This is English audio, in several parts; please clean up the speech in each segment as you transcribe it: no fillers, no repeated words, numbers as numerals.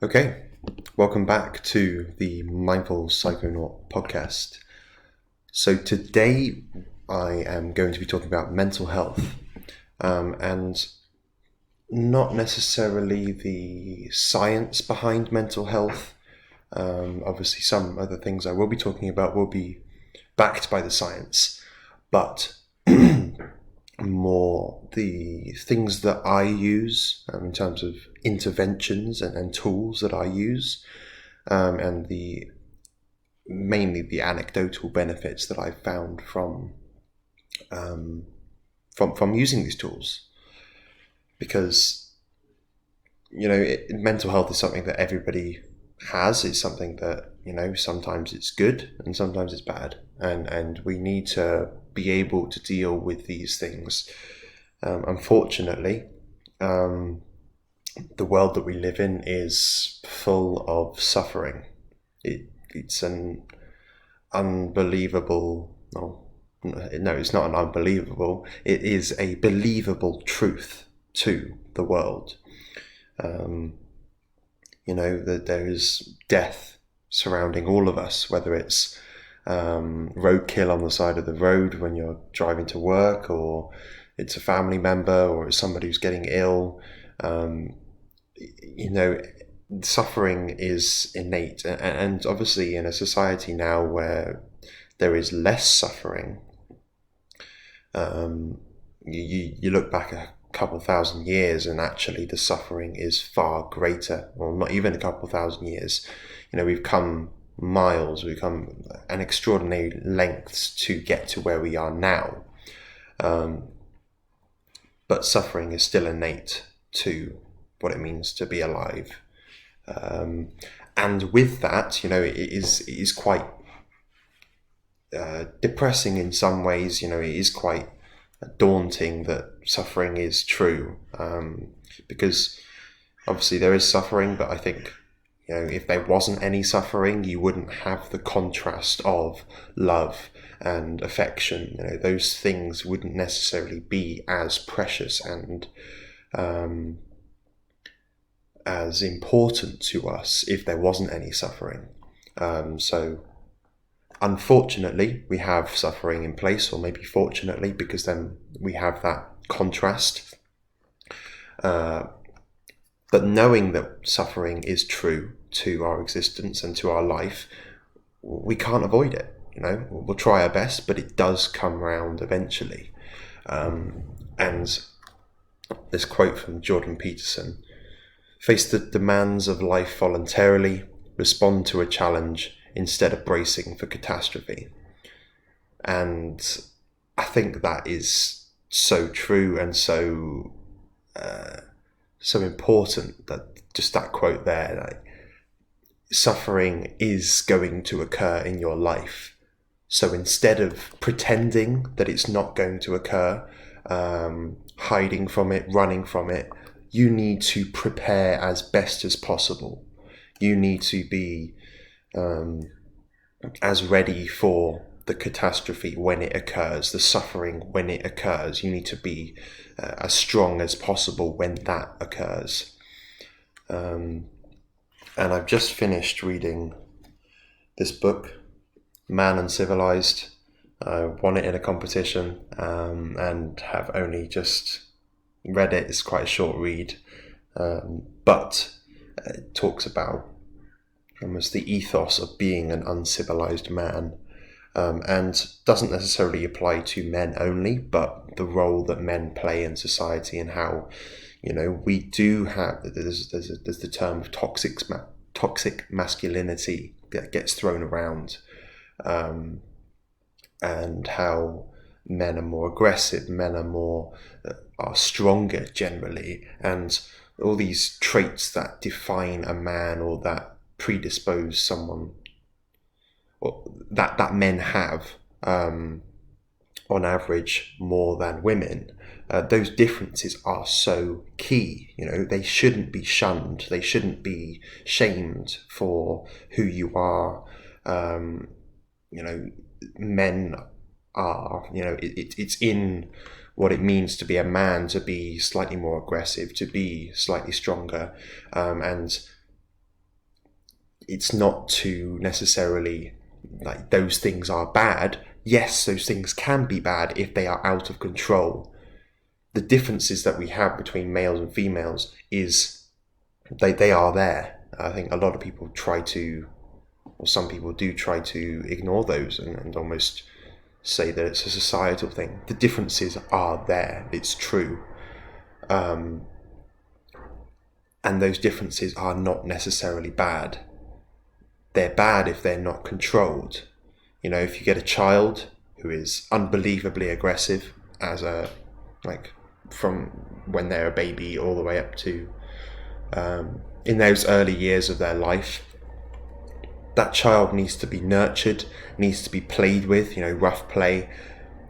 Okay, welcome back to the Mindful Psychonaut podcast. So today I am going to be talking about mental health, and not necessarily the science behind mental health. Obviously, some other things I will be talking about will be backed by the science, but more the things that I use in terms of interventions and tools that I use, and the mainly the anecdotal benefits that I've found from using these tools. Because mental health is something that everybody has. It's something that sometimes it's good and sometimes it's bad, and we need to be able to deal with these things. Unfortunately, the world that we live in is full of suffering. It's an unbelievable. No, it's not an unbelievable. It is a believable truth to the world. That there is death surrounding all of us, whether it's roadkill on the side of the road when you're driving to work, or it's a family member, or it's somebody who's getting ill. Suffering is innate, and obviously in a society now where there is less suffering, you look back a couple thousand years and actually the suffering is far greater, or not even a couple thousand years. We've come miles, we've come an extraordinary lengths to get to where we are now, but suffering is still innate to what it means to be alive. And with that, it is quite depressing in some ways. It is quite daunting that suffering is true, because obviously there is suffering, but I think if there wasn't any suffering, you wouldn't have the contrast of love and affection. Those things wouldn't necessarily be as precious and as important to us if there wasn't any suffering. So unfortunately, we have suffering in place, or maybe fortunately, because then we have that contrast. But knowing that suffering is true to our existence and to our life, we can't avoid it. We'll try our best, but it does come round eventually. And this quote from Jordan Peterson: "Face the demands of life voluntarily, respond to a challenge instead of bracing for catastrophe." And I think that is so true and so important, that just that quote there, like, suffering is going to occur in your life. So instead of pretending that it's not going to occur, hiding from it, running from it, you need to prepare as best as possible. You need to be as ready for the catastrophe when it occurs, the suffering when it occurs. You need to be as strong as possible when that occurs. And I've just finished reading this book, Man Uncivilized. I won it in a competition, and have only just read it. It's quite a short read, but it talks about almost the ethos of being an uncivilized man, and doesn't necessarily apply to men only, but the role that men play in society, and how we do have, there's the term of toxic masculinity that gets thrown around, and how men are more aggressive, men are stronger generally, and all these traits that define a man, or that predispose someone, or that men have, on average, more than women. Those differences are so key. They shouldn't be shunned. They shouldn't be shamed for who you are. Men are, it's in what it means to be a man, to be slightly more aggressive, to be slightly stronger, and it's not to necessarily, like, those things are bad. Yes, those things can be bad if they are out of control. The differences that we have between males and females is they are there. I think a lot of people try to, or some people do try to ignore those and almost say that it's a societal thing. The differences are there. It's true. And those differences are not necessarily bad. They're bad if they're not controlled. You know, if you get a child who is unbelievably aggressive from when they're a baby all the way up to in those early years of their life, that child needs to be nurtured, needs to be played with, rough play,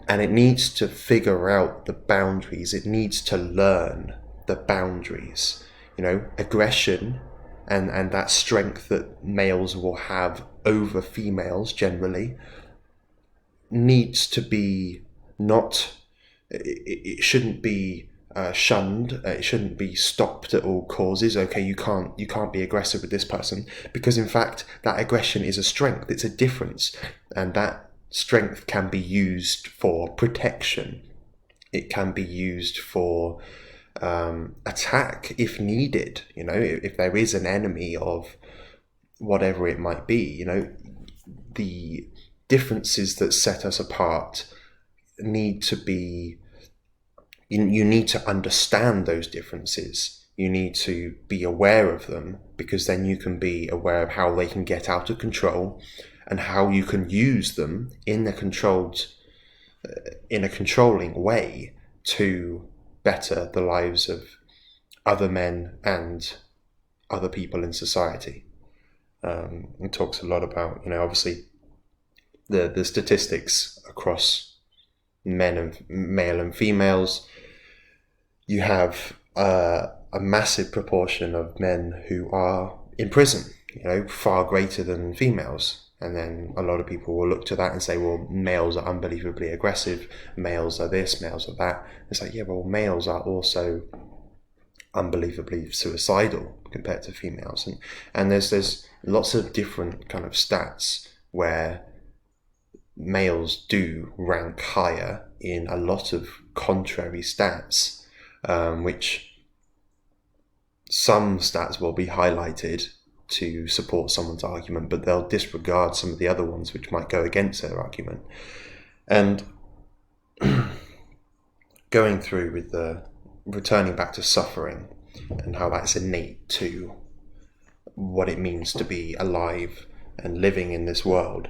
and it needs to figure out the boundaries. It needs to learn the boundaries. Aggression and that strength that males will have over females generally needs to be it shouldn't be shunned. It shouldn't be stopped at all causes. Okay, you can't be aggressive with this person, because in fact that aggression is a strength. It's a difference, and that strength can be used for protection. It can be used for attack if needed. If there is an enemy of whatever it might be, the differences that set us apart need to be, you need to understand those differences. You need to be aware of them, because then you can be aware of how they can get out of control and how you can use them in a controlling way to better the lives of other men and other people in society. It talks a lot about, obviously, the statistics across male and females. You have a massive proportion of men who are in prison, far greater than females. And then a lot of people will look to that and say, well, males are unbelievably aggressive, males are this, males are that. It's like, yeah, well, males are also unbelievably suicidal compared to females. And there's lots of different kind of stats where males do rank higher in a lot of contrary stats, which some stats will be highlighted to support someone's argument, but they'll disregard some of the other ones which might go against their argument. And going through with returning back to suffering and how that's innate to what it means to be alive and living in this world,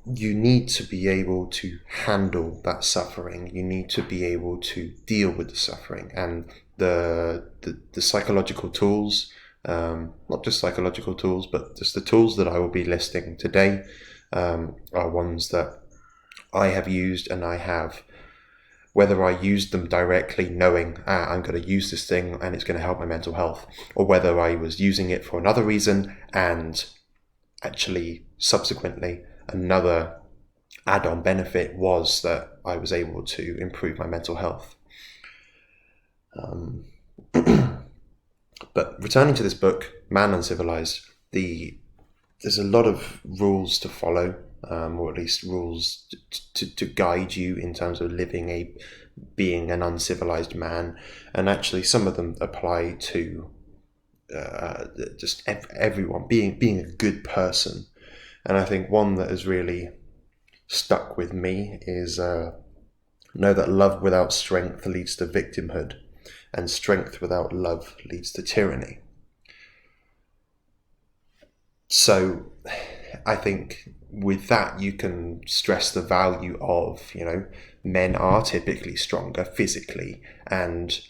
you need to be able to handle that suffering. You need to be able to deal with the suffering, and the psychological tools, not just psychological tools, but just the tools that I will be listing today, are ones that I have used, and I have, whether I used them directly knowing I'm going to use this thing and it's going to help my mental health, or whether I was using it for another reason and actually subsequently another add-on benefit was that I was able to improve my mental health. But returning to this book, Man Uncivilized, there's a lot of rules to follow, or at least rules to guide you in terms of being an uncivilized man, and actually some of them apply to just everyone, being a good person. And I think one that has really stuck with me is know that love without strength leads to victimhood, and strength without love leads to tyranny. So I think with that you can stress the value of, men are typically stronger physically, and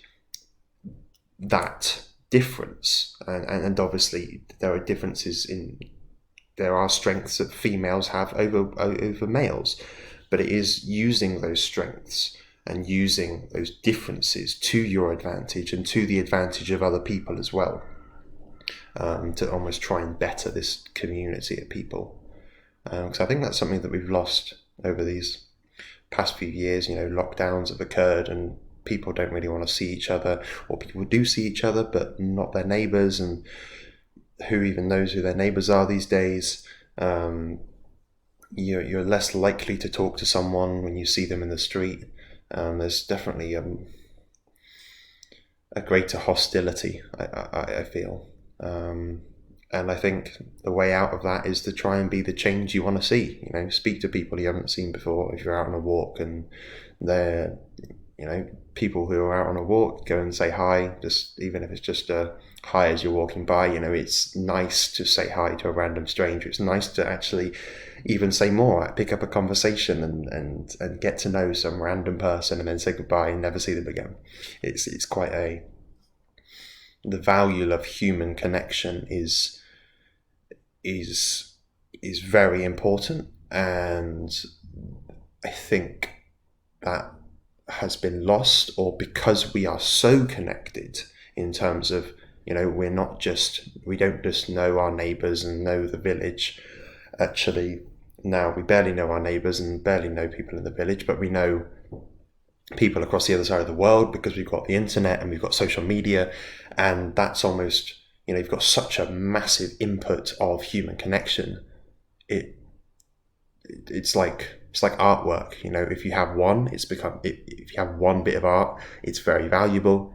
that difference, and obviously there are differences there are strengths that females have over males, but it is using those strengths and using those differences to your advantage and to the advantage of other people as well, to almost try and better this community of people. Because I think that's something that we've lost over these past few years. Lockdowns have occurred and people don't really want to see each other, or people do see each other but not their neighbours, and who even knows who their neighbours are these days. You're less likely to talk to someone when you see them in the street. There's definitely a greater hostility, I feel. And I think the way out of that is to try and be the change you want to see. Speak to people you haven't seen before. If you're out on a walk and they're, people who are out on a walk, go and say hi, just even if it's just a hi as you're walking by. It's nice to say hi to a random stranger. It's nice to actually even say more, pick up a conversation and get to know some random person and then say goodbye and never see them again. It's quite the value of human connection is very important, and I think that has been lost, or because we are so connected in terms of, we don't just know our neighbours and know the village. Actually, now we barely know our neighbours and barely know people in the village, but we know people across the other side of the world because we've got the internet and we've got social media, and that's almost, you've got such a massive input of human connection. It's like artwork. If you have one, if you have one bit of art, it's very valuable.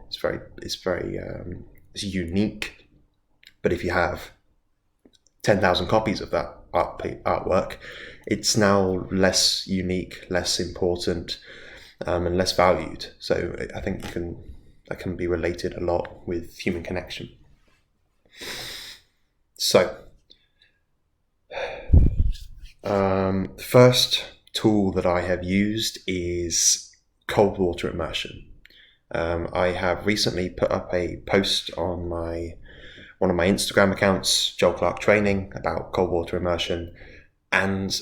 It's unique. But if you have 10,000 copies of that artwork, it's now less unique, less important, and less valued. So I think that can be related a lot with human connection. So, the first tool that I have used is cold water immersion. I have recently put up a post on one of my Instagram accounts, Joel Clark Training, about cold water immersion, and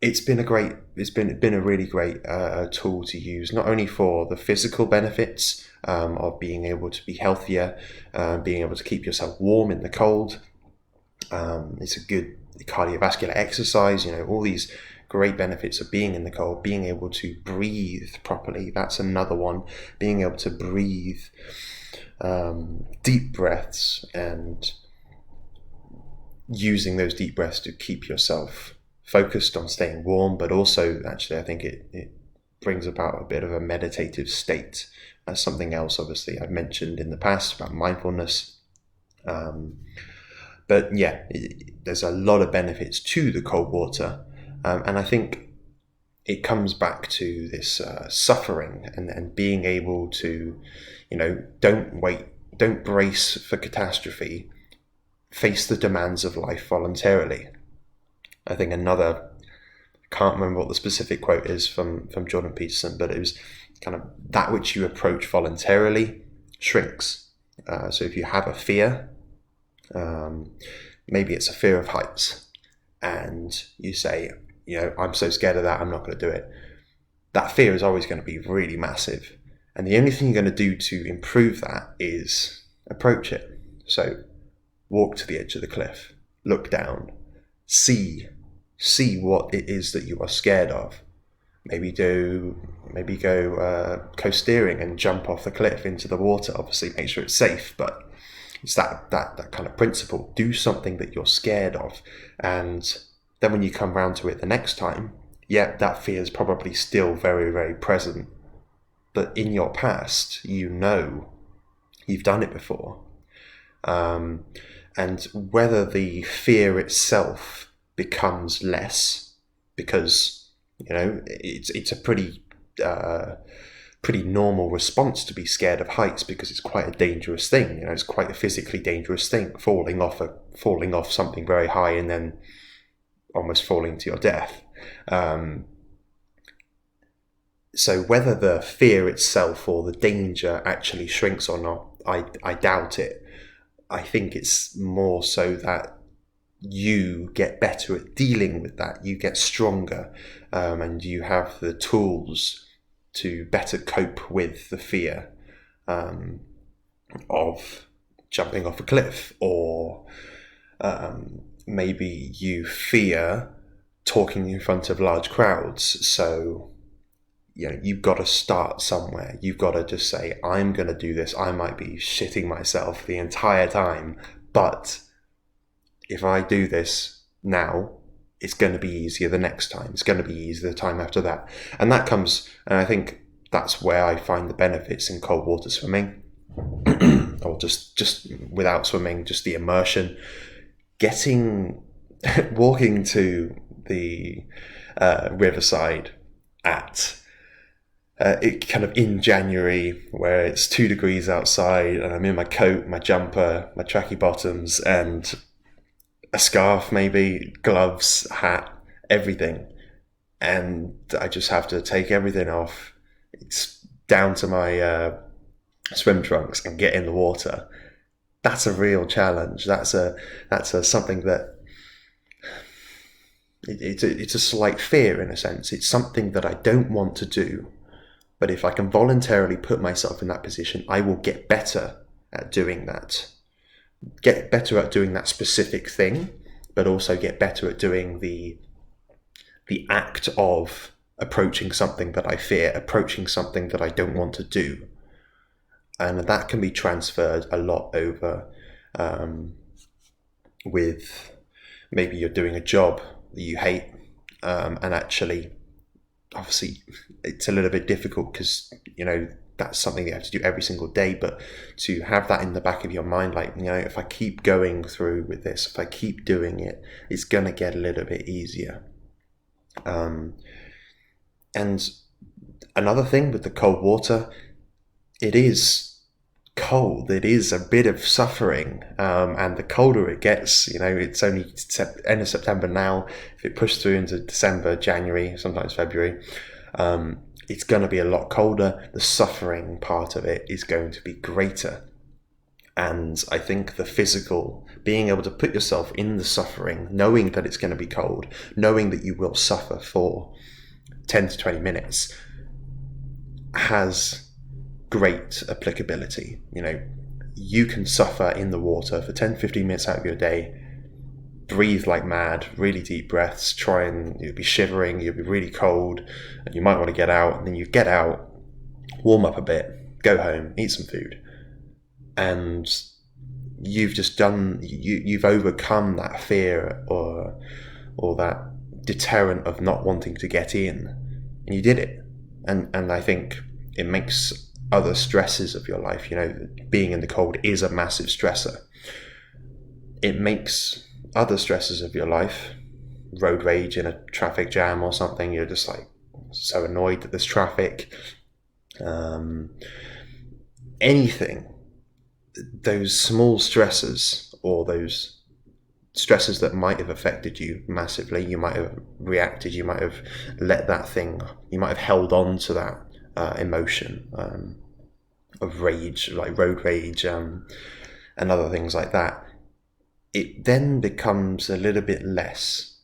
it's been a really great tool to use, not only for the physical benefits of being able to be healthier, being able to keep yourself warm in the cold. It's a good cardiovascular exercise, all these great benefits of being in the cold, being able to breathe properly. That's another one, being able to breathe deep breaths and using those deep breaths to keep yourself focused on staying warm, but also actually I think it brings about a bit of a meditative state. That's something else obviously I've mentioned in the past about mindfulness. But yeah, there's a lot of benefits to the cold water, and I think it comes back to this suffering and being able to, don't brace for catastrophe, face the demands of life voluntarily. I think I can't remember what the specific quote is from Jordan Peterson, but it was kind of that which you approach voluntarily shrinks. So if you have a fear, maybe it's a fear of heights, and you say, I'm so scared of that, I'm not going to do it. That fear is always going to be really massive. And the only thing you're going to do to improve that is approach it. So walk to the edge of the cliff, look down, see what it is that you are scared of. Maybe go coast steering and jump off the cliff into the water. Obviously make sure it's safe, but it's that kind of principle. Do something that you're scared of, and then when you come round to it the next time, that fear is probably still very, very present, but in your past, you've done it before. And whether the fear itself becomes less, because it's a pretty normal response to be scared of heights, because it's quite a dangerous thing. It's quite a physically dangerous thing, falling off something very high and then almost falling to your death. So whether the fear itself or the danger actually shrinks or not, I doubt it. I think it's more so that you get better at dealing with that. You get stronger, and you have the tools to better cope with the fear of jumping off a cliff, or maybe you fear talking in front of large crowds. So you've got to start somewhere. You've got to just say, I'm going to do this. I might be shitting myself the entire time, but if I do this now, it's going to be easier the next time. It's going to be easier the time after that. And that comes, and I think that's where I find the benefits in cold water swimming, or just without swimming, just the immersion, walking to the riverside at it kind of in January, where it's 2 degrees outside, and I'm in my coat, my jumper, my tracky bottoms, and a scarf, maybe gloves, hat, everything, and I just have to take everything off. It's down to my swim trunks and get in the water. That's a real challenge. That's a something that it's a slight fear in a sense. It's something that I don't want to do, but if I can voluntarily put myself in that position, I will get better at doing that. Get better at doing that specific thing, but also get better at doing the act of approaching something that I fear, approaching something that I don't want to do. And that can be transferred a lot over with maybe you're doing a job that you hate, and actually, obviously, it's a little bit difficult because, that's something you have to do every single day, but to have that in the back of your mind, like, if I keep going through with this, if I keep doing it, it's going to get a little bit easier. And another thing with the cold water, it is cold. It is a bit of suffering, and the colder it gets, it's only end of September now. If it pushes through into December, January, sometimes February, it's going to be a lot colder. The suffering part of it is going to be greater. And I think the physical, being able to put yourself in the suffering, knowing that it's going to be cold, knowing that you will suffer for 10 to 20 minutes, has great applicability. You can suffer in the water for 10, 15 minutes out of your day, breathe like mad, really deep breaths, you'll be shivering, you'll be really cold, and you might want to get out, and then you get out, warm up a bit, go home, eat some food, and you've overcome that fear or that deterrent of not wanting to get in, and you did it. And I think it makes other stresses of your life, being in the cold is a massive stressor. It makes other stresses of your life, road rage in a traffic jam or something, you're just like so annoyed that there's traffic, anything, those small stresses, or those stresses that might have affected you massively, you might have reacted, you might have let that thing, you might have held on to that emotion of rage, like road rage, and other things like that. It then becomes a little bit less,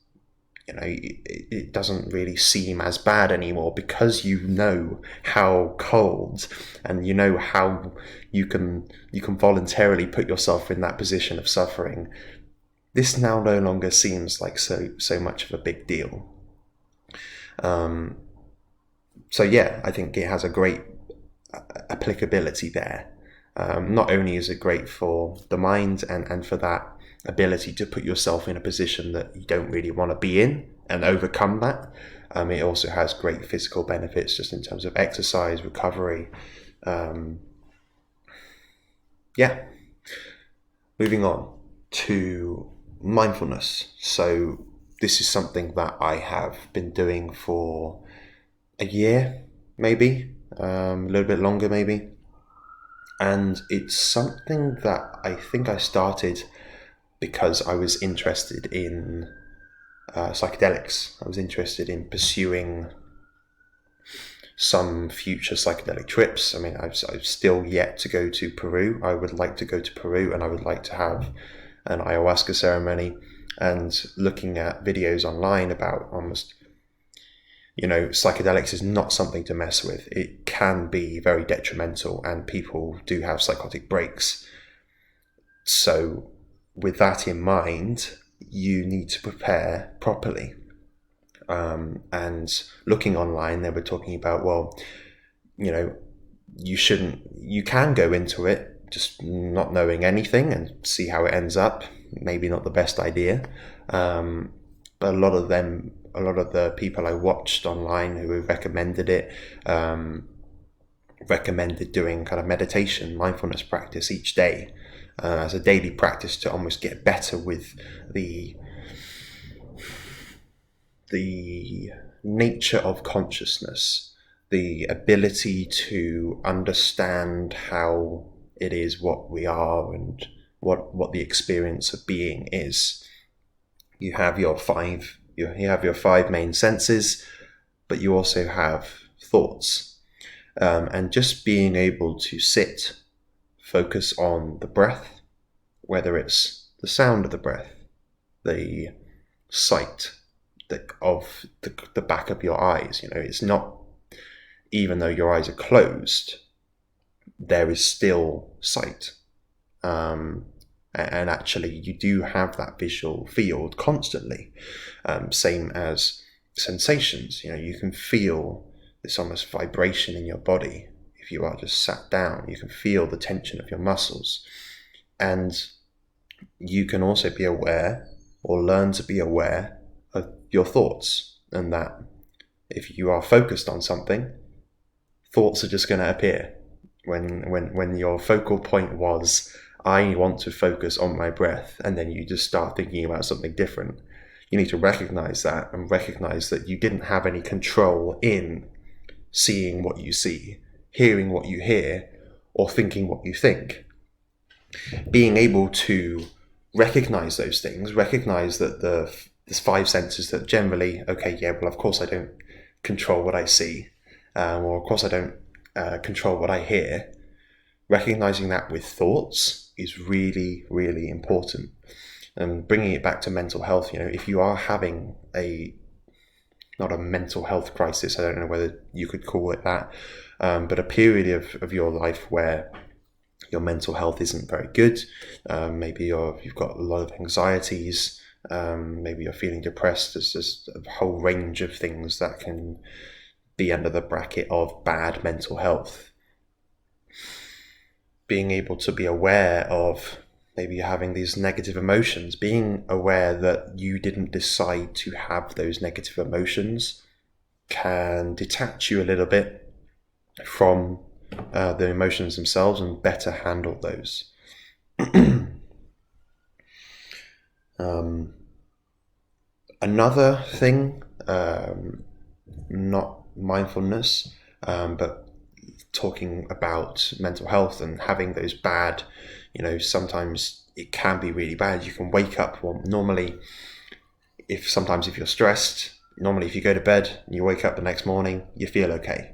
it doesn't really seem as bad anymore, because you know how cold, and you know how you can voluntarily put yourself in that position of suffering. This now no longer seems like so much of a big deal. So yeah, I think it has a great applicability there. Not only is it great for the mind and for that ability to put yourself in a position that you don't really want to be in and overcome that, it also has great physical benefits just in terms of exercise, recovery. Moving on to mindfulness. So this is something that I have been doing for a year, maybe, a little bit longer maybe. And it's something that I think I started because I was interested in psychedelics. I was interested in pursuing some future psychedelic trips. I mean, I've still yet to go to Peru. I would like to go to Peru, and I would like to have an ayahuasca ceremony. And looking at videos online about almost, psychedelics is not something to mess with. It can be very detrimental, and people do have psychotic breaks. So with that in mind, you need to prepare properly. And looking online, they were talking about, well, you can go into it just not knowing anything and see how it ends up. Maybe not the best idea. But a lot of the people I watched online who recommended it, recommended doing kind of meditation, mindfulness practice each day as a daily practice to almost get better with the nature of consciousness, the ability to understand how it is what we are and what the experience of being is. You have your five main senses, but you also have thoughts. And just being able to sit, focus on the breath, whether it's the sound of the breath, the sight of the back of your eyes. It's not, even though your eyes are closed, there is still sight. And actually you do have that visual field constantly. Same as sensations. You can feel this almost vibration in your body. If you are just sat down, you can feel the tension of your muscles. And you can also be aware, or learn to be aware, of your thoughts, and that if you are focused on something, thoughts are just going to appear. When your focal point was, I want to focus on my breath, and then you just start thinking about something different, you need to recognize that, and recognize that you didn't have any control in seeing what you see, hearing what you hear, or thinking what you think. Being able to recognize those things, recognize that there's five senses that generally, okay, yeah, well, of course I don't control what I see, or of course I don't control what I hear. Recognizing that with thoughts is really, really important. And bringing it back to mental health, if you are having not a mental health crisis, I don't know whether you could call it that, but a period of your life where your mental health isn't very good, maybe you've got a lot of anxieties, maybe you're feeling depressed. There's a whole range of things that can be under the bracket of bad mental health. Being able to be aware of maybe you're having these negative emotions, being aware that you didn't decide to have those negative emotions can detach you a little bit from the emotions themselves and better handle those. Another thing, not mindfulness, but talking about mental health and having those bad, sometimes it can be really bad. You can wake up, well, normally, if you're stressed, normally if you go to bed and you wake up the next morning, you feel okay.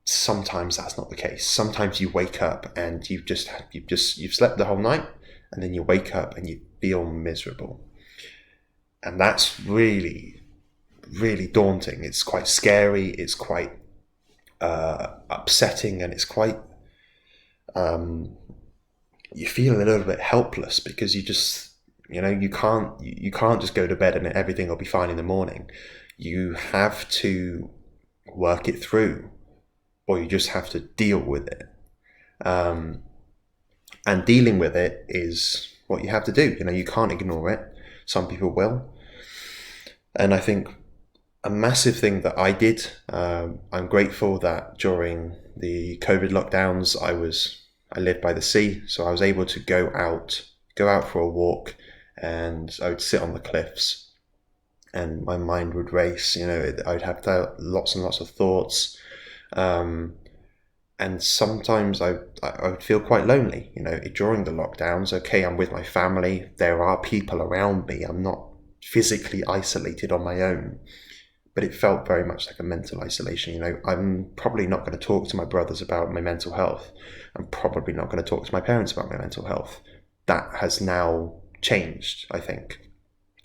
Sometimes that's not the case. Sometimes you wake up and you've slept the whole night, and then you wake up and you feel miserable. And that's really, really daunting. It's quite scary. It's quite upsetting, and it's quite you feel a little bit helpless because you just you can't just go to bed and everything will be fine in the morning. You have to work it through, or you just have to deal with it, and dealing with it is what you have to do. You can't ignore it. Some people will, and I think a massive thing that I did, I'm grateful that during the COVID lockdowns, I lived by the sea, so I was able to go out for a walk, and I would sit on the cliffs, and my mind would race. I'd have lots and lots of thoughts, and sometimes I would feel quite lonely. During the lockdowns, okay, I'm with my family, there are people around me, I'm not physically isolated on my own. But it felt very much like a mental isolation. I'm probably not going to talk to my brothers about my mental health. I'm probably not going to talk to my parents about my mental health. That has now changed, I think.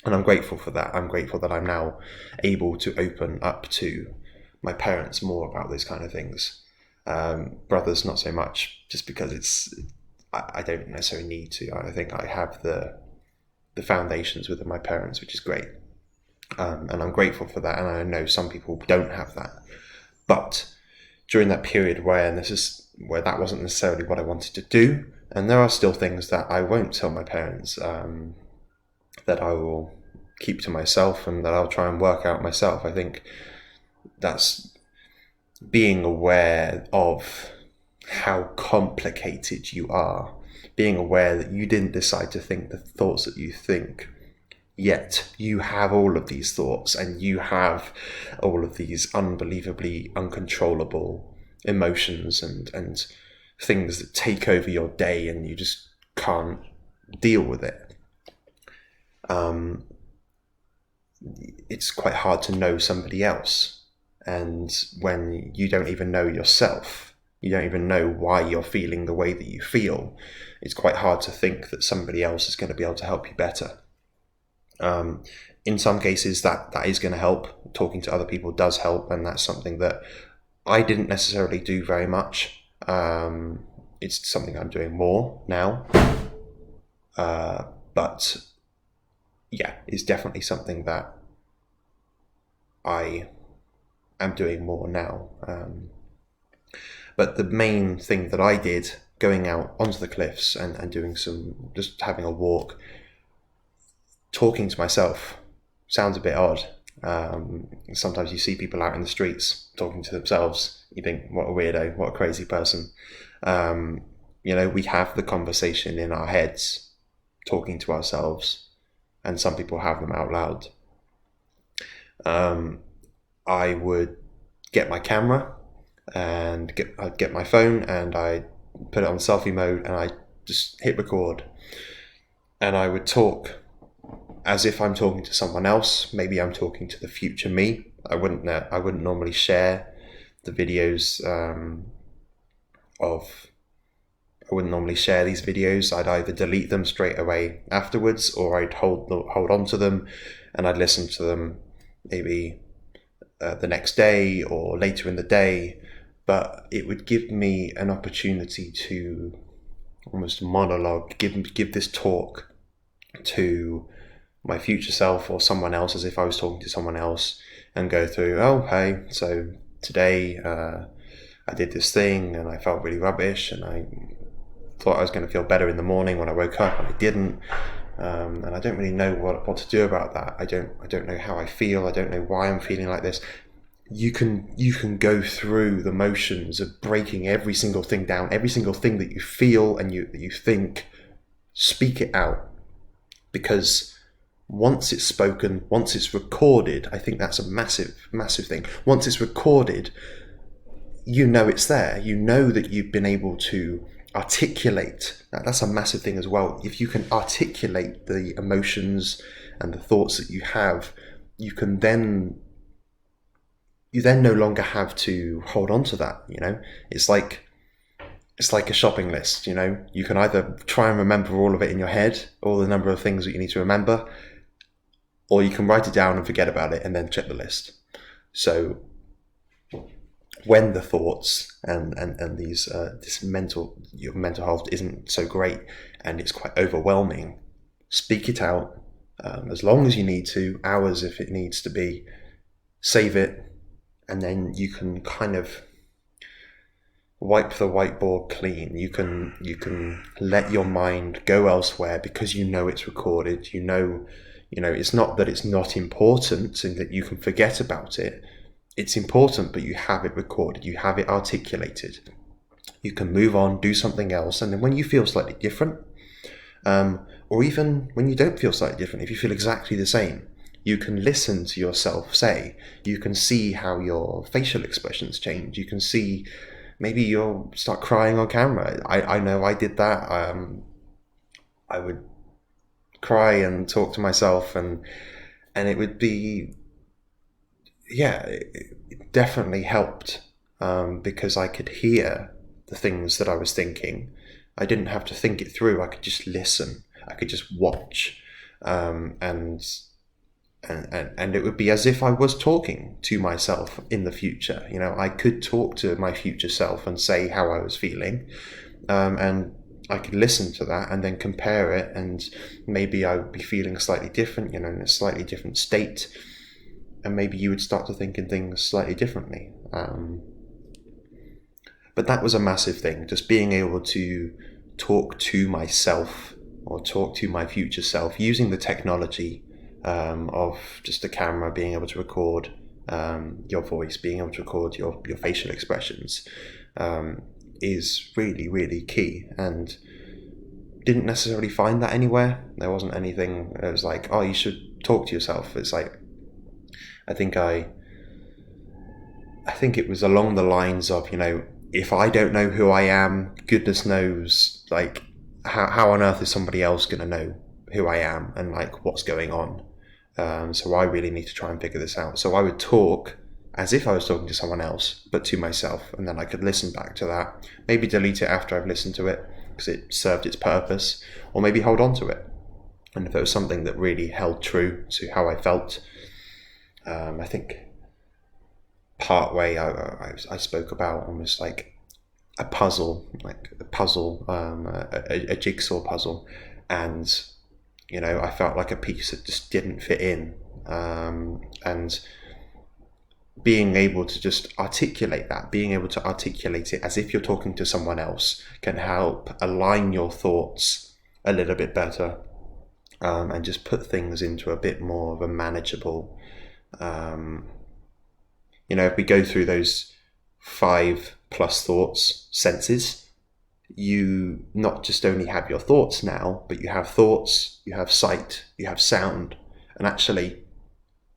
And I'm grateful for that. I'm grateful that I'm now able to open up to my parents more about those kind of things. Brothers, not so much, just because I don't necessarily need to. I think I have the foundations within my parents, which is great. And I'm grateful for that. And I know some people don't have that. But during that period where that wasn't necessarily what I wanted to do, and there are still things that I won't tell my parents, that I will keep to myself and that I'll try and work out myself. I think that's being aware of how complicated you are, being aware that you didn't decide to think the thoughts that you think, yet you have all of these thoughts and you have all of these unbelievably uncontrollable emotions and things that take over your day, and you just can't deal with it. It's quite hard to know somebody else, and when you don't even know yourself, you don't even know why you're feeling the way that you feel, it's quite hard to think that somebody else is going to be able to help you better. In some cases that is going to help. Talking to other people does help, and that's something that I didn't necessarily do very much. It's something I'm doing more now. But yeah, it's definitely something that I am doing more now. But the main thing that I did, going out onto the cliffs and doing just having a walk, talking to myself, sounds a bit odd. Sometimes you see people out in the streets talking to themselves. You think, what a weirdo, what a crazy person. We have the conversation in our heads, talking to ourselves, and some people have them out loud. I would get my camera and I'd get my phone and I put it on selfie mode and I just hit record, and I would talk as if I'm talking to someone else. Maybe I'm talking to the future me. I wouldn't normally share the videos I wouldn't normally share these videos. I'd either delete them straight away afterwards, or I'd hold on to them and I'd listen to them maybe the next day or later in the day. But it would give me an opportunity to almost monologue, give this talk to my future self or someone else, as if I was talking to someone else, and go through, oh, hey, so today I did this thing and I felt really rubbish, and I thought I was going to feel better in the morning when I woke up, and I didn't. And I don't really know what to do about that. I don't know how I feel. I don't know why I'm feeling like this. You can go through the motions of breaking every single thing down, every single thing that you feel and that you think. Speak it out, because once it's spoken, once it's recorded, I think that's a massive thing. Once it's recorded, you know it's there. You know that you've been able to articulate. That's a massive thing as well. If you can articulate the emotions and the thoughts that you have, you then no longer have to hold on to that. It's like a shopping list. You can either try and remember all of it in your head, all the number of things that you need to remember, or you can write it down and forget about it and then check the list. So when the thoughts and these your mental health isn't so great and it's quite overwhelming, speak it out, as long as you need to, hours if it needs to be. Save it, and then you can kind of wipe the whiteboard clean. You can let your mind go elsewhere, because it's recorded. It's not that it's not important and that you can forget about it. It's important, but you have it recorded, you have it articulated. You can move on, do something else, and then when you feel slightly different, or even when you don't feel slightly different, if you feel exactly the same, you can listen to yourself say. You can see how your facial expressions change. You can see, maybe you'll start crying on camera. I know I did that. I would cry and talk to myself, and it would be, it definitely helped, because I could hear the things that I was thinking. I didn't have to think it through. I could just listen. I could just watch, and it would be as if I was talking to myself in the future. I could talk to my future self and say how I was feeling, and I could listen to that and then compare it, and maybe I would be feeling slightly different, in a slightly different state. maybe you would start to think in things slightly differently. But that was a massive thing, just being able to talk to myself or talk to my future self using the technology of just a camera, being able to record your voice, being able to record your facial expressions, is really, really key. And didn't necessarily find that anywhere. There wasn't anything that was like, oh, you should talk to yourself. It's like, I think it was along the lines of, if I don't know who I am, goodness knows, like, how on earth is somebody else going to know who I am and like what's going on? So I really need to try and figure this out. So I would talk as if I was talking to someone else, but to myself, and then I could listen back to that, maybe delete it after I've listened to it because it served its purpose, or maybe hold on to it. And if it was something that really held true to how I felt, I think part way I spoke about almost like a puzzle, a jigsaw puzzle, and I felt like a piece that just didn't fit in, and being able to just articulate that, being able to articulate it as if you're talking to someone else, can help align your thoughts a little bit better, and just put things into a bit more of a manageable. If we go through those 5+ thoughts, senses, you not just only have your thoughts now, but you have thoughts, you have sight, you have sound, and actually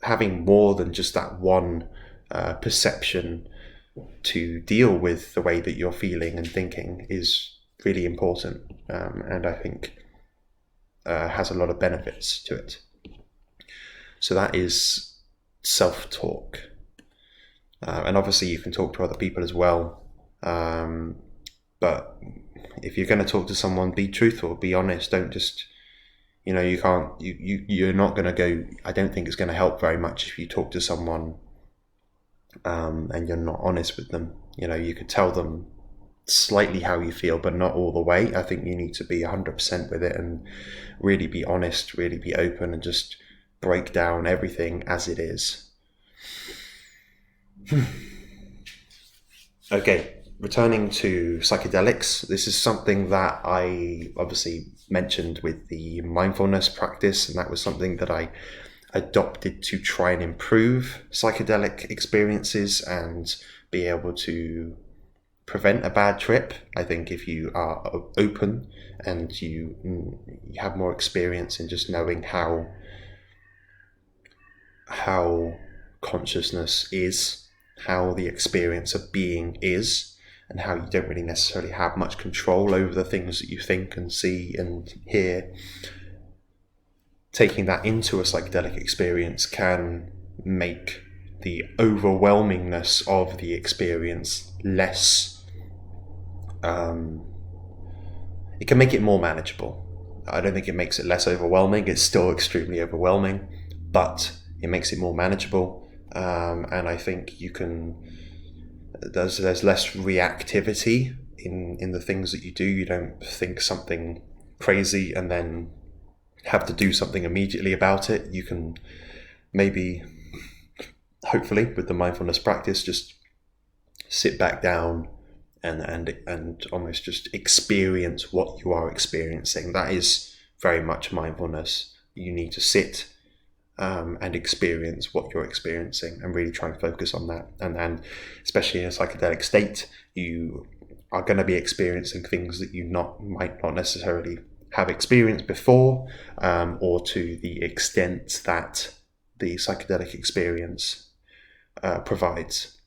having more than just that one perception to deal with the way that you're feeling and thinking is really important, and I think has a lot of benefits to it. So that is self-talk. And obviously you can talk to other people as well, but if you're going to talk to someone, be truthful, be honest. Don't just, you're not going to go, I don't think it's going to help very much if you talk to someone and you're not honest with them. You could tell them slightly how you feel, but not all the way. I think you need to be 100% with it and really be honest, really be open, and just break down everything as it is. Okay, returning to psychedelics, this is something that I obviously mentioned with the mindfulness practice, and that was something that I adopted to try and improve psychedelic experiences and be able to prevent a bad trip. I think if you are open and you have more experience in just knowing how consciousness is, how the experience of being is, and how you don't really necessarily have much control over the things that you think and see and hear, taking that into a psychedelic experience can make the overwhelmingness of the experience less. It can make it more manageable. I don't think it makes it less overwhelming. It's still extremely overwhelming, but it makes it more manageable. And I think there's less reactivity in the things that you do. You don't think something crazy and then have to do something immediately about it. You can maybe, hopefully, with the mindfulness practice, just sit back down and almost just experience what you are experiencing. That is very much mindfulness. You need to sit and experience what you're experiencing and really try and focus on that. And especially in a psychedelic state, you are going to be experiencing things that you might not necessarily have experienced before, or to the extent that the psychedelic experience provides.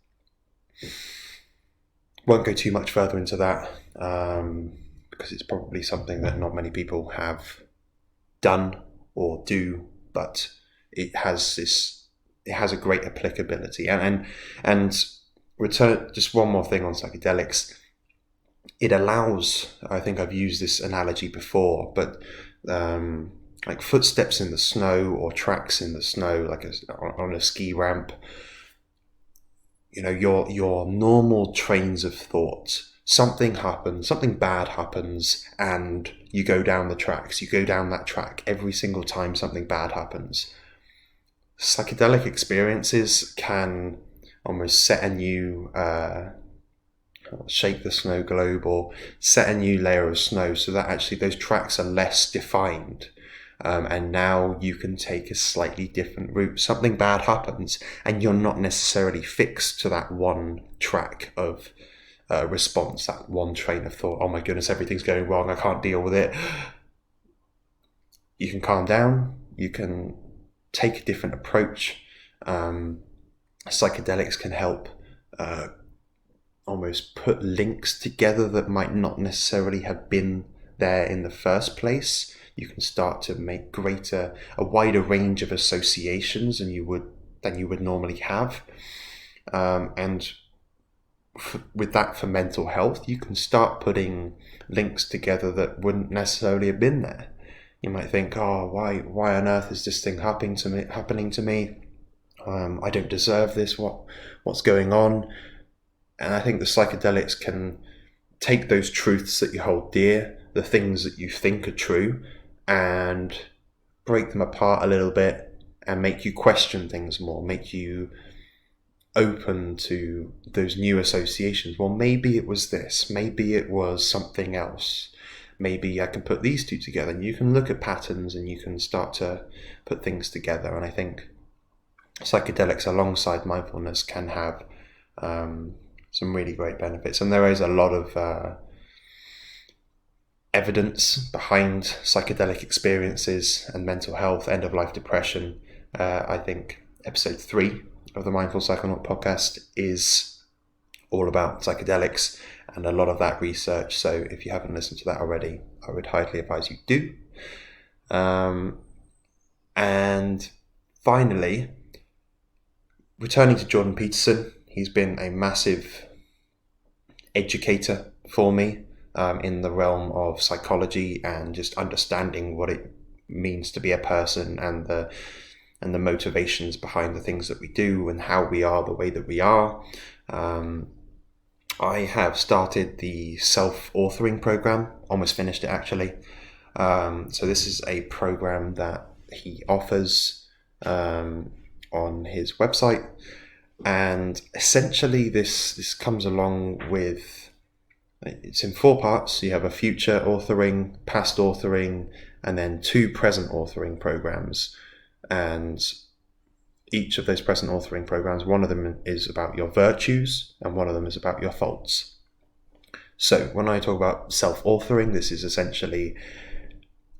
Won't go too much further into that, because it's probably something that not many people have done or do, but it has a great applicability. And return, just one more thing on psychedelics. It allows, I think I've used this analogy before, but like footsteps in the snow or tracks in the snow, like on a ski ramp. Your normal trains of thought. Something happens, something bad happens, and you go down the tracks. You go down that track every single time something bad happens. psychedelic experiences can almost set a new shake the snow globe, or set a new layer of snow, so that actually those tracks are less defined. And now you can take a slightly different route. Something bad happens and you're not necessarily fixed to that one track of response, that one train of thought. Oh my goodness, everything's going wrong, I can't deal with it. You can calm down, you can take a different approach. Psychedelics can help almost put links together that might not necessarily have been there in the first place. You can start to make a wider range of associations than you would normally have. With that, for mental health, you can start putting links together that wouldn't necessarily have been there. You might think, oh, why on earth is this thing happening to me? I don't deserve this. What's going on? And I think the psychedelics can take those truths that you hold dear, the things that you think are true, and break them apart a little bit and make you question things more, make you open to those new associations. Well, maybe it was this, maybe it was something else. Maybe I can put these two together, and you can look at patterns and you can start to put things together. And I think psychedelics alongside mindfulness can have some really great benefits. And there is a lot of evidence behind psychedelic experiences and mental health, end-of-life depression. I think episode 3 of the Mindful Psychonaut podcast is all about psychedelics and a lot of that research. So if you haven't listened to that already, I would highly advise you do. And finally, returning to Jordan Peterson, he's been a massive educator for me in the realm of psychology and just understanding what it means to be a person, and the motivations behind the things that we do and how we are the way that we are. I have started the self-authoring program, almost finished it actually. So this is a program that he offers on his website, and essentially this comes along with, it's in 4 parts. You have a future authoring, past authoring, and then 2 present authoring programs. And each of those present authoring programs, one of them is about your virtues and one of them is about your faults. So when I talk about self-authoring, this is essentially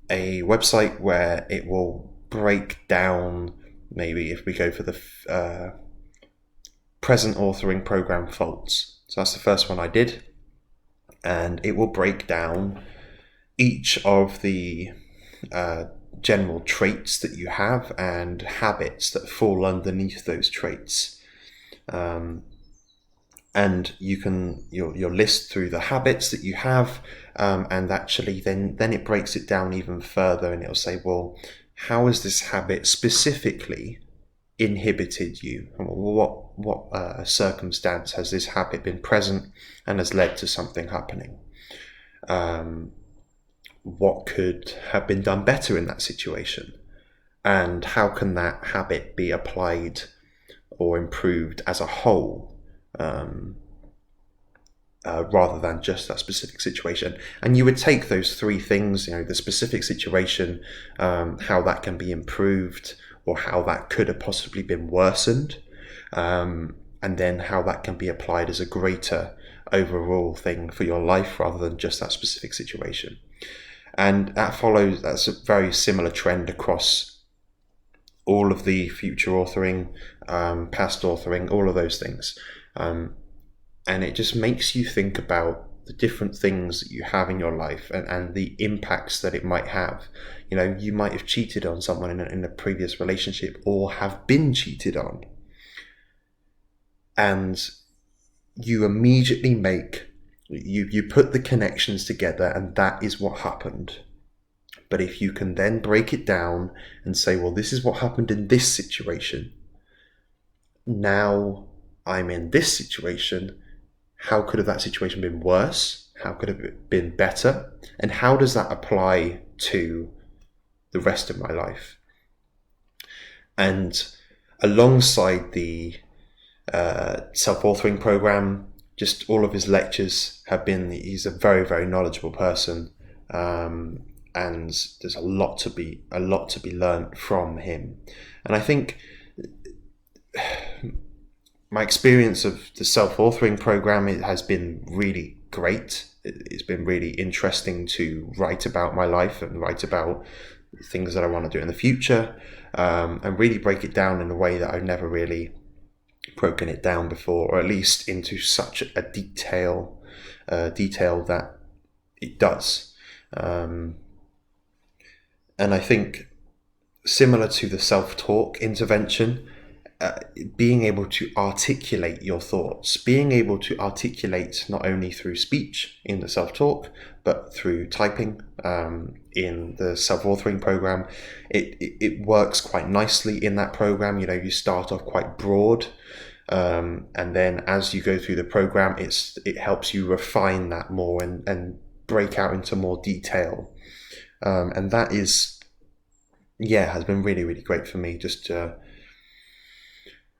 a website where it will break down, maybe if we go for the present authoring program faults. So that's the first one I did. And it will break down each of the general traits that you have and habits that fall underneath those traits. And you'll list through the habits that you have, and actually then it breaks it down even further, and it'll say, well, how has this habit specifically inhibited you? What circumstance has this habit been present and has led to something happening? What could have been done better in that situation? And how can that habit be applied or improved as a whole, rather than just that specific situation? And you would take those 3 things, the specific situation, how that can be improved, or how that could have possibly been worsened, and then how that can be applied as a greater overall thing for your life rather than just that specific situation. And that's a very similar trend across all of the future authoring, past authoring, all of those things. And it just makes you think about the different things that you have in your life and the impacts that it might have. You might have cheated on someone in a previous relationship, or have been cheated on. And you immediately you put the connections together, and that is what happened. But if you can then break it down and say, well, this is what happened in this situation. Now I'm in this situation. How could have that situation been worse? How could it have been better? And how does that apply to the rest of my life? And alongside the self-authoring program, just all of his lectures have been, he's a very, very knowledgeable person, and there's a lot to be learned from him. And I think my experience of the self-authoring program, it has been really great. It's been really interesting to write about my life and write about things that I want to do in the future, and really break it down in a way that I've never really broken it down before, or at least into such a detail that it does. And I think, similar to the self-talk intervention, being able to articulate your thoughts, being able to articulate not only through speech in the self-talk, but through typing in the self-authoring program, it works quite nicely in that program. You start off quite broad, and then as you go through the program, it helps you refine that more and break out into more detail, and that has been really, really great for me, just to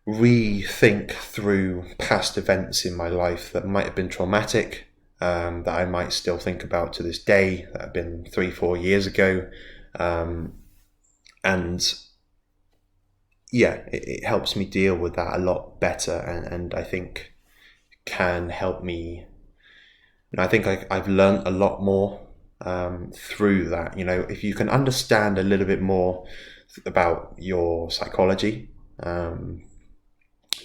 rethink through past events in my life that might have been traumatic, that I might still think about to this day, that have been 3-4 years ago, and it helps me deal with that a lot better, and I think can help me. I think I've learned a lot more through that. If you can understand a little bit more about your psychology,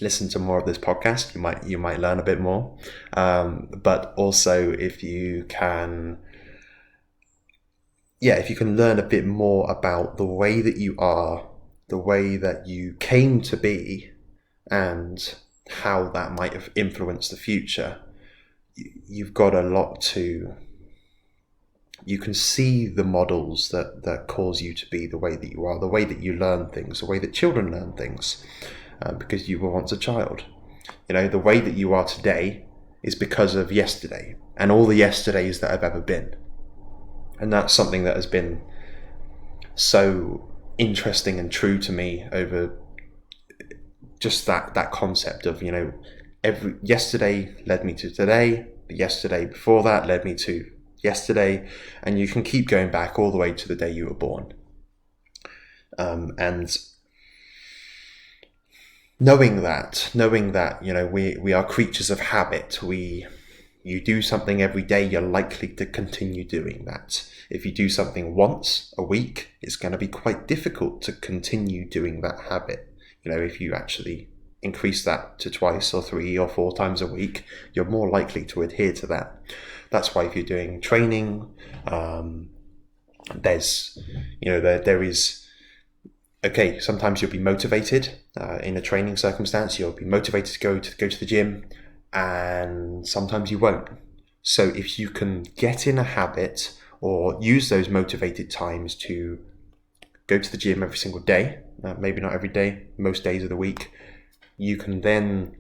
listen to more of this podcast, you might learn a bit more, but also if you can learn a bit more about the way that you are, the way that you came to be, and how that might have influenced the future, you've got a lot to. You can see the models that cause you to be the way that you are, the way that you learn things, the way that children learn things, because you were once a child. The way that you are today is because of yesterday and all the yesterdays that have ever been. And that's something that has been so interesting and true to me over just that concept of, every yesterday led me to today, the yesterday before that led me to yesterday, and you can keep going back all the way to the day you were born. And knowing that, we are creatures of habit. You do something every day, you're likely to continue doing that. If you do something once a week, it's going to be quite difficult to continue doing that habit. If you actually increase that to 2 or 3 or 4 times a week, you're more likely to adhere to that. That's why if you're doing training, there is, sometimes you'll be motivated in a training circumstance. You'll be motivated to go to the gym, and sometimes you won't. So if you can get in a habit or use those motivated times to go to the gym every single day, maybe not every day, most days of the week, you can then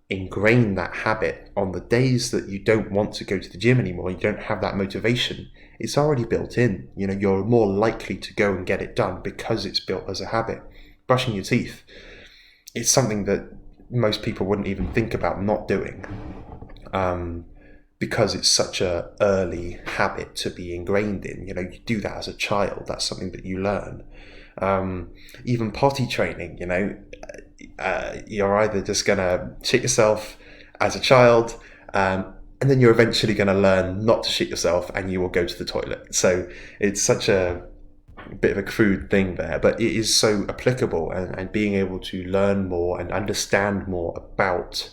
ingrain that habit on the days that you don't want to go to the gym anymore. You don't have that motivation. It's already built in. You're more likely to go and get it done because it's built as a habit. Brushing your teeth, it's something that most people wouldn't even think about not doing, because it's such a early habit to be ingrained in. You do that as a child. That's something that you learn. Even potty training, you're either just gonna shit yourself as a child, and then you're eventually going to learn not to shit yourself, and you will go to the toilet. So it's such a bit of a crude thing there, but it is so applicable, and being able to learn more and understand more about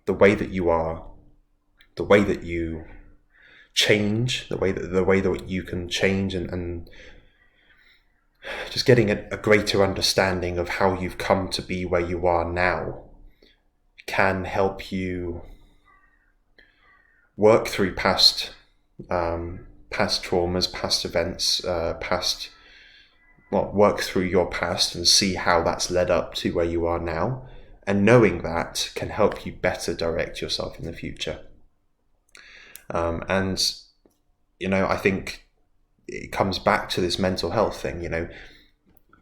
the way that you are, the way that you change, the way that you can change, and just getting a greater understanding of how you've come to be where you are now can help you work through past traumas, past events, work through your past and see how that's led up to where you are now. And knowing that can help you better direct yourself in the future. I think it comes back to this mental health thing.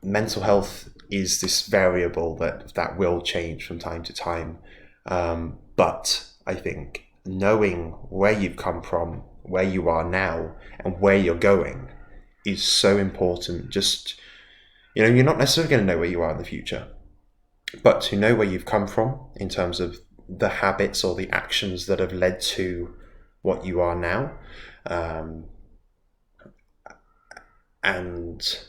Mental health is this variable that will change from time to time. But I think knowing where you've come from, where you are now, and where you're going is so important. Just, you're not necessarily going to know where you are in the future, but to know where you've come from in terms of the habits or the actions that have led to what you are now, and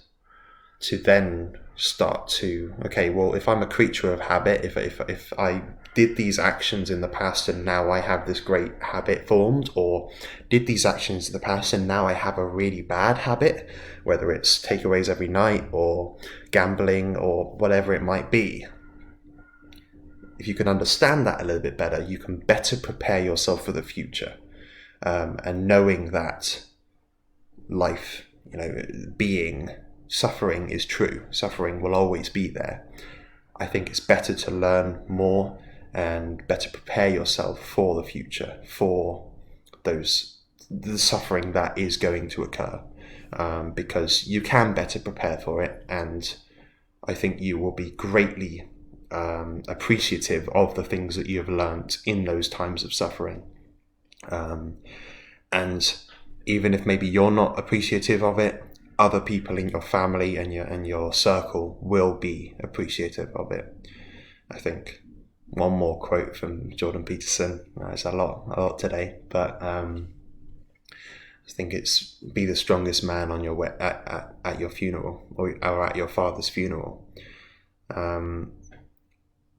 to then start to, okay, well, if I'm a creature of habit, if I did these actions in the past and now I have this great habit formed, or did these actions in the past and now I have a really bad habit, whether it's takeaways every night or gambling or whatever it might be, if you can understand that a little bit better, you can better prepare yourself for the future. And knowing that life, suffering is true. Suffering will always be there. I think it's better to learn more and better prepare yourself for the future, for the suffering that is going to occur, because you can better prepare for it, and I think you will be greatly appreciative of the things that you have learnt in those times of suffering. And even if maybe you're not appreciative of it, other people in your family and your circle will be appreciative of it. I think one more quote from Jordan Peterson. It's a lot today, but I think it's be the strongest man on your at your funeral, or at your father's funeral.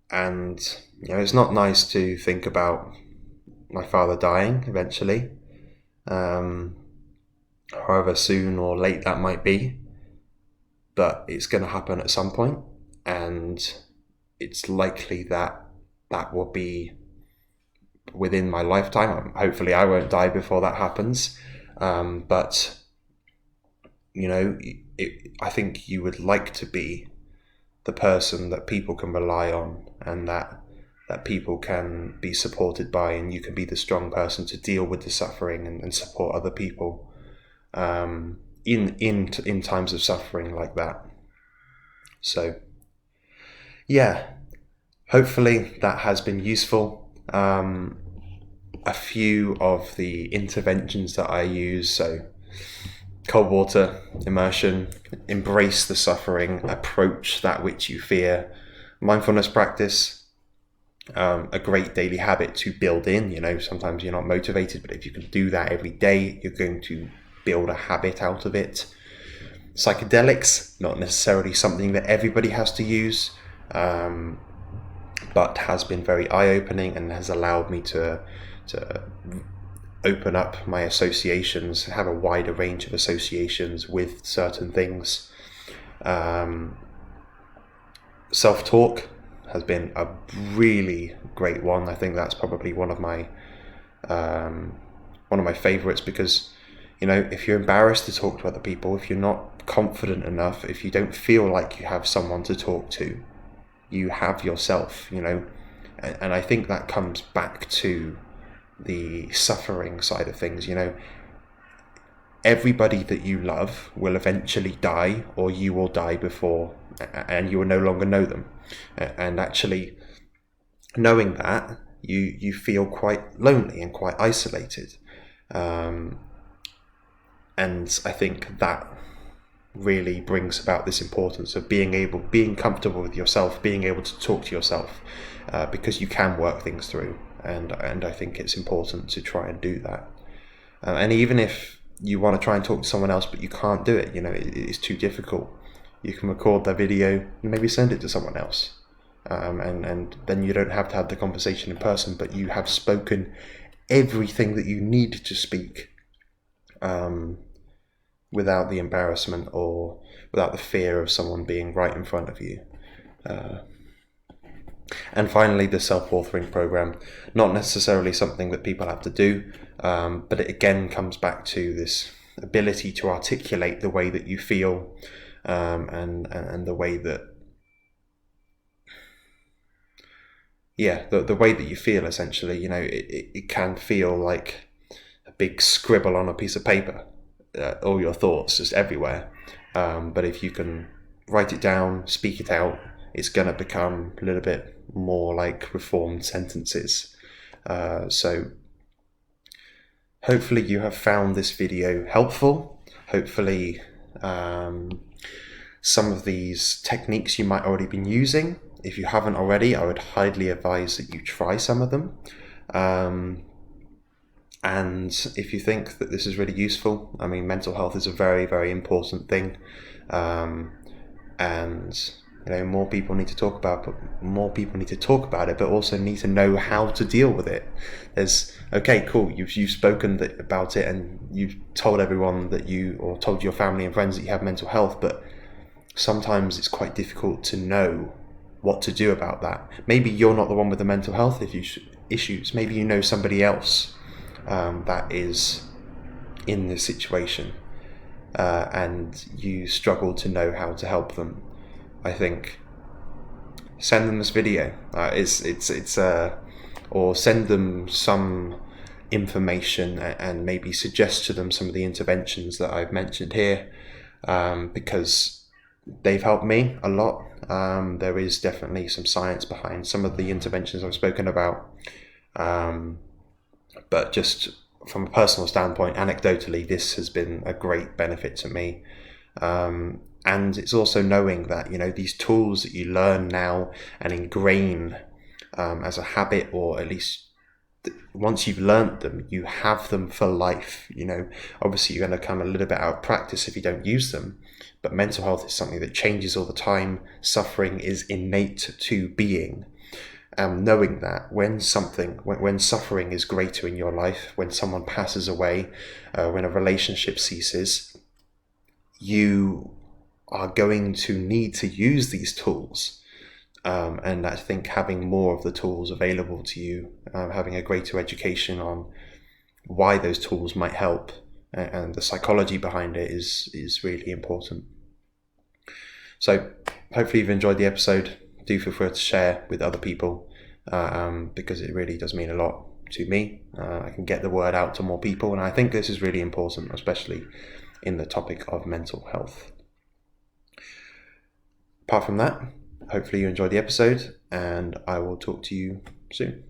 And it's not nice to think about my father dying eventually, however soon or late that might be, but it's going to happen at some point, and it's likely that will be within my lifetime. Hopefully I won't die before that happens, but I think you would like to be the person that people can rely on, and that people can be supported by, and you can be the strong person to deal with the suffering and support other people in times of suffering like that. So yeah, hopefully that has been useful. A few of the interventions that I use, so cold water, immersion, embrace the suffering, approach that which you fear, mindfulness practice, a great daily habit to build in. Sometimes you're not motivated, but if you can do that every day, you're going to build a habit out of it. Psychedelics, not necessarily something that everybody has to use, but has been very eye-opening and has allowed me to open up my associations, have a wider range of associations with certain things. Self-talk has been a really great one. I think that's probably one of my favorites, because if you're embarrassed to talk to other people, if you're not confident enough, if you don't feel like you have someone to talk to, you have yourself, and I think that comes back to the suffering side of things. Everybody that you love will eventually die, or you will die before, and you will no longer know them. And actually knowing that, you feel quite lonely and quite isolated, and I think that really brings about this importance of being comfortable with yourself, being able to talk to yourself, because you can work things through, and I think it's important to try and do that. And even if you want to try and talk to someone else but you can't do it, it's too difficult, you can record that video and maybe send it to someone else, and then you don't have to have the conversation in person, but you have spoken everything that you need to speak, without the embarrassment or without the fear of someone being right in front of you. And finally, the self-authoring program, not necessarily something that people have to do, but it again comes back to this ability to articulate the way that you feel, and the way that, the way that you feel, essentially. It can feel like a big scribble on a piece of paper, all your thoughts just everywhere, but if you can write it down, speak it out, it's going to become a little bit more like reformed sentences. So hopefully you have found this video helpful. Hopefully some of these techniques you might already been using. If you haven't already, I would highly advise that you try some of them. And if you think that this is really useful, I mean, mental health is a very, very important thing. And more people need to talk about it, but also need to know how to deal with it. There's okay, cool, you've spoken about it, and you've told everyone or told your family and friends that you have mental health, but sometimes it's quite difficult to know what to do about that. Maybe you're not the one with the mental health issues. Maybe you know somebody else that is in this situation, and you struggle to know how to help them. I think send them this video. Or send them some information, and maybe suggest to them some of the interventions that I've mentioned here, because they've helped me a lot. There is definitely some science behind some of the interventions I've spoken about, but just from a personal standpoint, anecdotally, this has been a great benefit to me. And it's also knowing that, these tools that you learn now and ingrain as a habit, or at least once you've learned them, you have them for life. Obviously you're going to come a little bit out of practice if you don't use them, but mental health is something that changes all the time. Suffering is innate to being. Knowing that when suffering is greater in your life, when someone passes away, when a relationship ceases, you are going to need to use these tools. And I think having more of the tools available to you, having a greater education on why those tools might help, and the psychology behind it is really important. So hopefully you've enjoyed the episode. Do feel free to share with other people, because it really does mean a lot to me. I can get the word out to more people, and I think this is really important, especially in the topic of mental health. Apart from that, hopefully you enjoyed the episode, and I will talk to you soon.